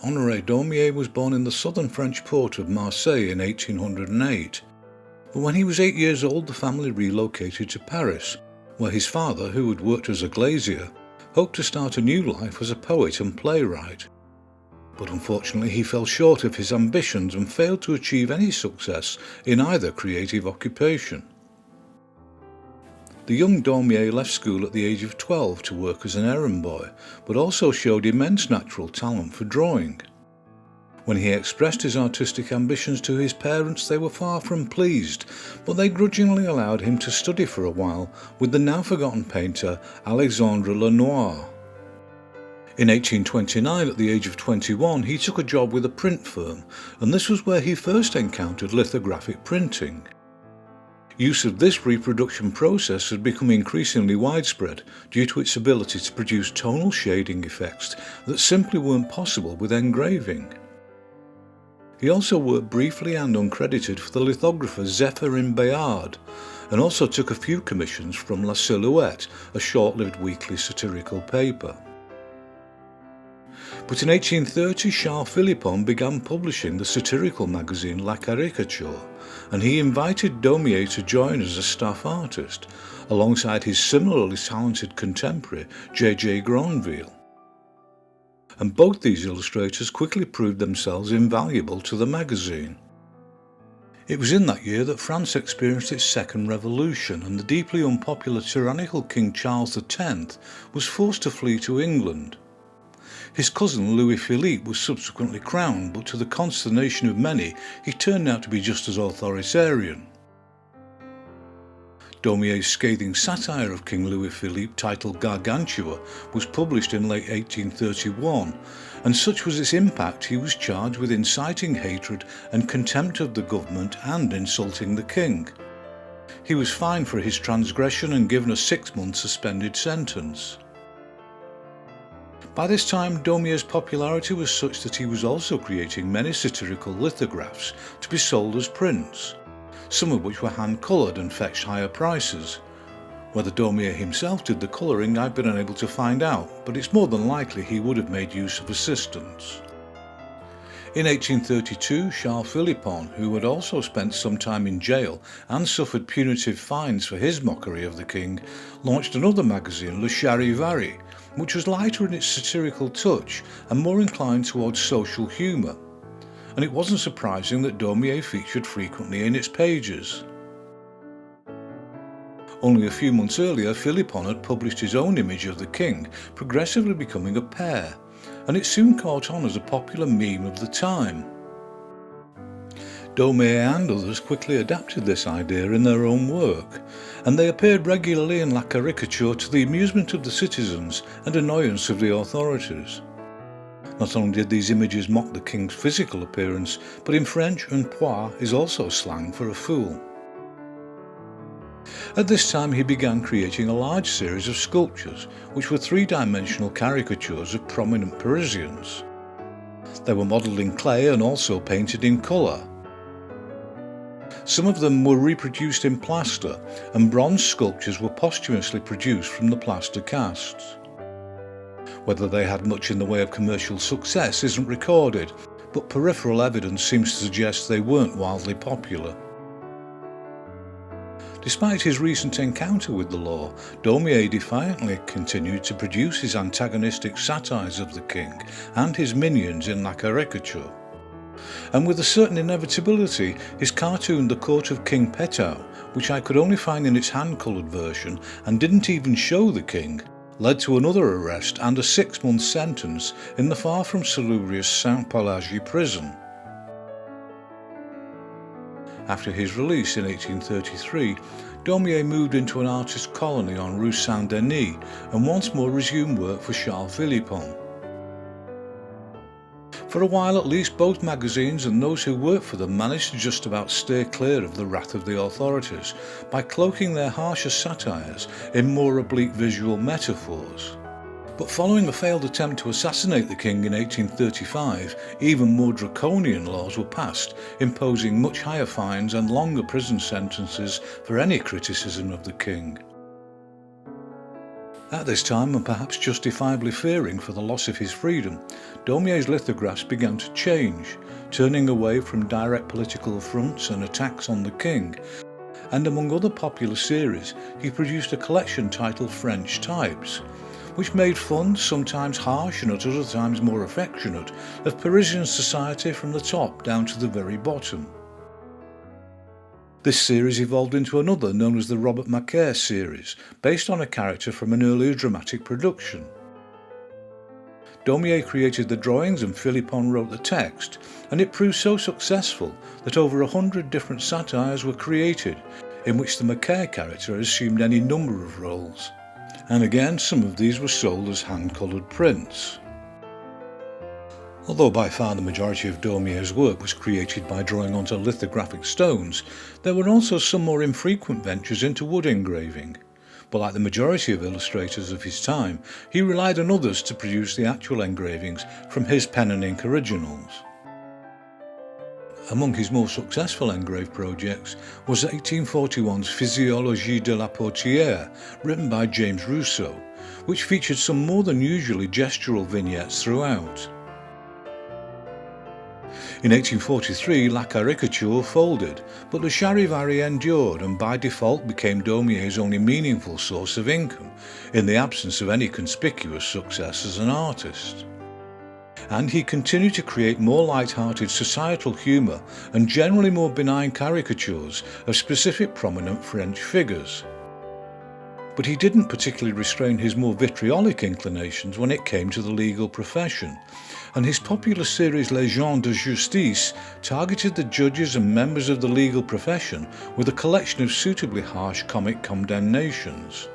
Honoré Daumier was born in the southern French port of Marseille in 1808. But when he was 8 years old, the family relocated to Paris, where his father, who had worked as a glazier, hoped to start a new life as a poet and playwright. But unfortunately he fell short of his ambitions and failed to achieve any success in either creative occupation. The young Daumier left school at the age of 12 to work as an errand boy, but also showed immense natural talent for drawing. When he expressed his artistic ambitions to his parents, they were far from pleased, but they grudgingly allowed him to study for a while with the now forgotten painter Alexandre Lenoir. In 1829, at the age of 21, he took a job with a print firm, and this was where he first encountered lithographic printing. Use of this reproduction process had become increasingly widespread due to its ability to produce tonal shading effects that simply weren't possible with engraving. He also worked briefly and uncredited for the lithographer Zéphyrin Bayard, and also took a few commissions from La Silhouette, a short-lived weekly satirical paper. But in 1830, Charles Philippon began publishing the satirical magazine La Caricature, and he invited Daumier to join as a staff artist, alongside his similarly talented contemporary J.J. Granville. And both these illustrators quickly proved themselves invaluable to the magazine. It was in that year that France experienced its second revolution, and the deeply unpopular tyrannical King Charles X was forced to flee to England. His cousin Louis Philippe was subsequently crowned, but to the consternation of many, he turned out to be just as authoritarian. Daumier's scathing satire of King Louis Philippe, titled Gargantua, was published in late 1831, and such was its impact he was charged with inciting hatred and contempt of the government and insulting the king. He was fined for his transgression and given a 6-month suspended sentence. By this time, Daumier's popularity was such that he was also creating many satirical lithographs to be sold as prints, some of which were hand-coloured and fetched higher prices. Whether Daumier himself did the colouring, I've been unable to find out, but it's more than likely he would have made use of assistants. In 1832, Charles Philippon, who had also spent some time in jail and suffered punitive fines for his mockery of the king, launched another magazine, Le Charivari, which was lighter in its satirical touch and more inclined towards social humour, and it wasn't surprising that Daumier featured frequently in its pages. Only a few months earlier, Philippon had published his own image of the king, progressively becoming a pear, and it soon caught on as a popular meme of the time. Daumier and others quickly adapted this idea in their own work, and they appeared regularly in La Caricature to the amusement of the citizens and annoyance of the authorities. Not only did these images mock the king's physical appearance, but in French, un poire is also slang for a fool. At this time he began creating a large series of sculptures, which were 3-dimensional caricatures of prominent Parisians. They were modelled in clay and also painted in colour. Some of them were reproduced in plaster, and bronze sculptures were posthumously produced from the plaster casts. Whether they had much in the way of commercial success isn't recorded, but peripheral evidence seems to suggest they weren't wildly popular. Despite his recent encounter with the law, Daumier defiantly continued to produce his antagonistic satires of the king and his minions in La Caricature. And with a certain inevitability, his cartoon The Court of King Petau, which I could only find in its hand-coloured version and didn't even show the king, led to another arrest and a 6-month sentence in the far from salubrious Saint-Pelagie prison. After his release in 1833, Daumier moved into an artist colony on Rue Saint-Denis and once more resumed work for Charles Philippon. For a while at least, both magazines and those who worked for them managed to just about steer clear of the wrath of the authorities by cloaking their harsher satires in more oblique visual metaphors. But following a failed attempt to assassinate the king in 1835, even more draconian laws were passed, imposing much higher fines and longer prison sentences for any criticism of the king. At this time, and perhaps justifiably fearing for the loss of his freedom, Daumier's lithographs began to change, turning away from direct political affronts and attacks on the king, and among other popular series, he produced a collection titled French Types, which made fun, sometimes harsh and at other times more affectionate, of Parisian society from the top down to the very bottom. This series evolved into another known as the Robert Macaire series, based on a character from an earlier dramatic production. Daumier created the drawings and Philippon wrote the text, and it proved so successful that over 100 different satires were created, in which the Macaire character assumed any number of roles. And again, some of these were sold as hand-coloured prints. Although by far the majority of Daumier's work was created by drawing onto lithographic stones, there were also some more infrequent ventures into wood engraving. But like the majority of illustrators of his time, he relied on others to produce the actual engravings from his pen and ink originals. Among his more successful engraved projects was 1841's Physiologie de la Portière, written by James Rousseau, which featured some more than usually gestural vignettes throughout. In 1843, La Caricature folded, but Le Charivari endured and by default became Daumier's only meaningful source of income, in the absence of any conspicuous success as an artist. And he continued to create more light-hearted societal humour and generally more benign caricatures of specific prominent French figures. But he didn't particularly restrain his more vitriolic inclinations when it came to the legal profession, and his popular series Les Gens de Justice targeted the judges and members of the legal profession with a collection of suitably harsh comic condemnations.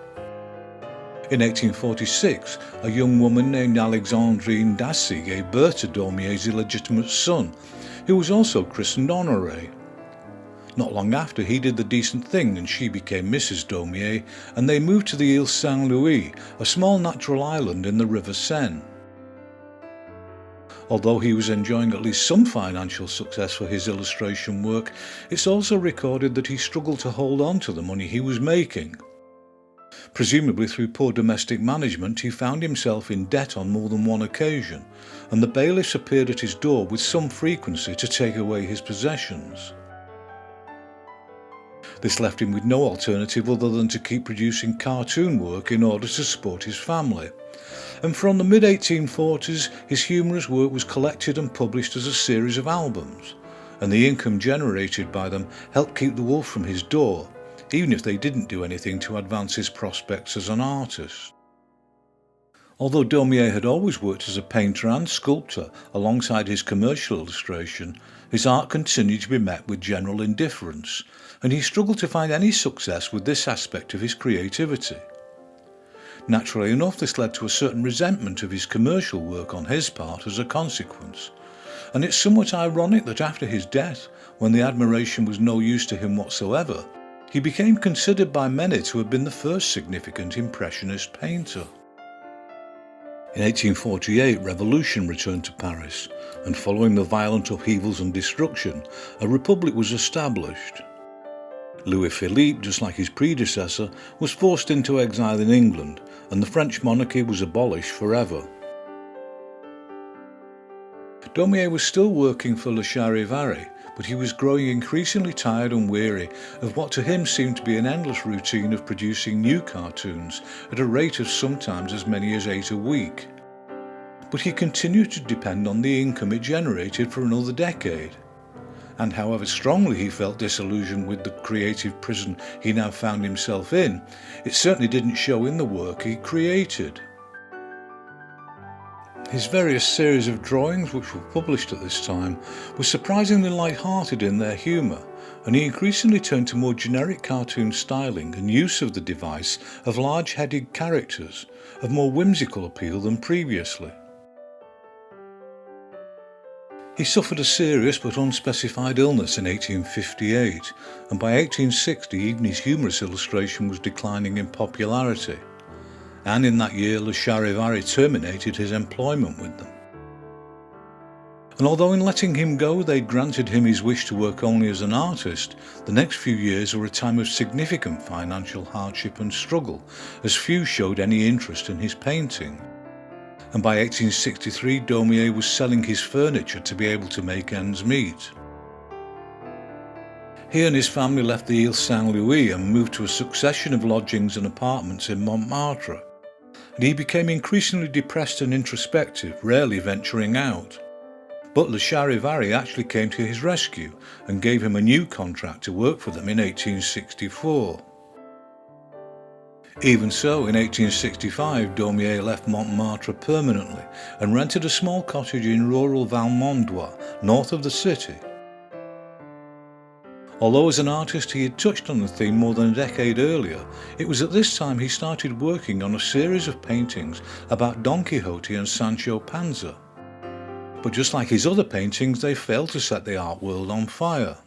In 1846, a young woman named Alexandrine Dassy gave birth to Daumier's illegitimate son, who was also christened Honoré. Not long after, he did the decent thing and she became Mrs. Daumier, and they moved to the Île Saint-Louis, a small natural island in the River Seine. Although he was enjoying at least some financial success for his illustration work, it's also recorded that he struggled to hold on to the money he was making. Presumably through poor domestic management, he found himself in debt on more than one occasion, and the bailiffs appeared at his door with some frequency to take away his possessions. This left him with no alternative other than to keep producing cartoon work in order to support his family. And from the mid-1840s, his humorous work was collected and published as a series of albums, and the income generated by them helped keep the wolf from his door, even if they didn't do anything to advance his prospects as an artist. Although Daumier had always worked as a painter and sculptor alongside his commercial illustration, his art continued to be met with general indifference, and he struggled to find any success with this aspect of his creativity. Naturally enough, this led to a certain resentment of his commercial work on his part as a consequence, and it's somewhat ironic that after his death, when the admiration was no use to him whatsoever, he became considered by many to have been the first significant Impressionist painter. In 1848, revolution returned to Paris, and following the violent upheavals and destruction, a republic was established. Louis-Philippe, just like his predecessor, was forced into exile in England, and the French monarchy was abolished forever. Daumier was still working for Le Charivari, but he was growing increasingly tired and weary of what to him seemed to be an endless routine of producing new cartoons at a rate of sometimes as many as 8 a week. But he continued to depend on the income it generated for another decade. And however strongly he felt disillusioned with the creative prison he now found himself in, it certainly didn't show in the work he created. His various series of drawings, which were published at this time, were surprisingly light-hearted in their humour, and he increasingly turned to more generic cartoon styling and use of the device of large-headed characters, of more whimsical appeal than previously. He suffered a serious but unspecified illness in 1858, and by 1860 even his humorous illustration was declining in popularity, and in that year Le Charivari terminated his employment with them. And although in letting him go they'd granted him his wish to work only as an artist, the next few years were a time of significant financial hardship and struggle, as few showed any interest in his painting. And by 1863 Daumier was selling his furniture to be able to make ends meet. He and his family left the Ile Saint-Louis and moved to a succession of lodgings and apartments in Montmartre, and he became increasingly depressed and introspective, rarely venturing out. But Le Charivari actually came to his rescue and gave him a new contract to work for them in 1864. Even so, in 1865 Daumier left Montmartre permanently and rented a small cottage in rural Valmondois, north of the city. Although as an artist he had touched on the theme more than a decade earlier, it was at this time he started working on a series of paintings about Don Quixote and Sancho Panza. But just like his other paintings, they failed to set the art world on fire.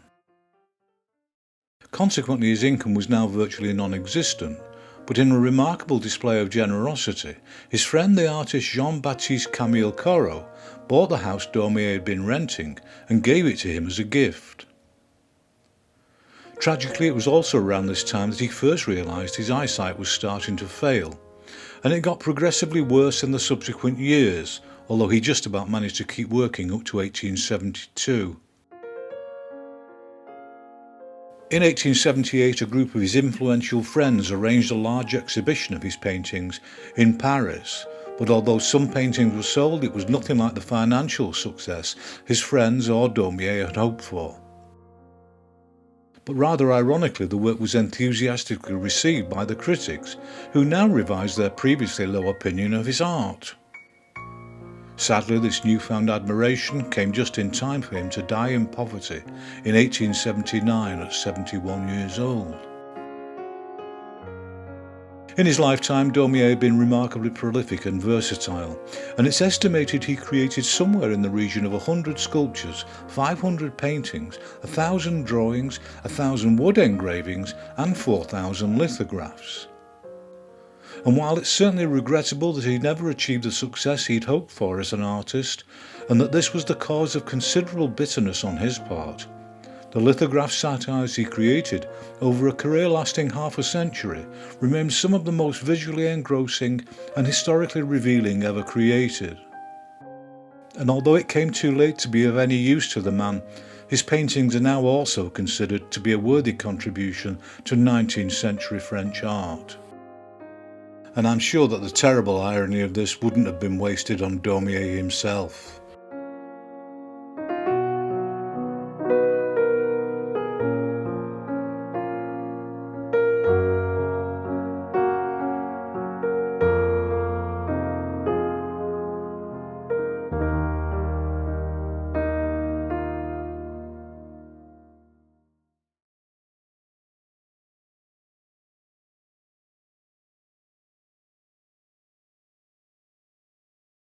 Consequently, his income was now virtually non-existent, but in a remarkable display of generosity, his friend the artist Jean-Baptiste Camille Corot bought the house Daumier had been renting and gave it to him as a gift. Tragically, it was also around this time that he first realised his eyesight was starting to fail, and it got progressively worse in the subsequent years, although he just about managed to keep working up to 1872. In 1878, a group of his influential friends arranged a large exhibition of his paintings in Paris, but although some paintings were sold, it was nothing like the financial success his friends or Daumier had hoped for. But rather ironically, the work was enthusiastically received by the critics, who now revised their previously low opinion of his art. Sadly, this newfound admiration came just in time for him to die in poverty in 1879 at 71 years old. In his lifetime, Daumier had been remarkably prolific and versatile, and it's estimated he created somewhere in the region of 100 sculptures, 500 paintings, 1,000 drawings, 1,000 wood engravings, and 4,000 lithographs. And while it's certainly regrettable that he never achieved the success he'd hoped for as an artist, and that this was the cause of considerable bitterness on his part, the lithograph satires he created over a career lasting half a century remain some of the most visually engrossing and historically revealing ever created. And although it came too late to be of any use to the man, his paintings are now also considered to be a worthy contribution to 19th century French art. And I'm sure that the terrible irony of this wouldn't have been wasted on Daumier himself.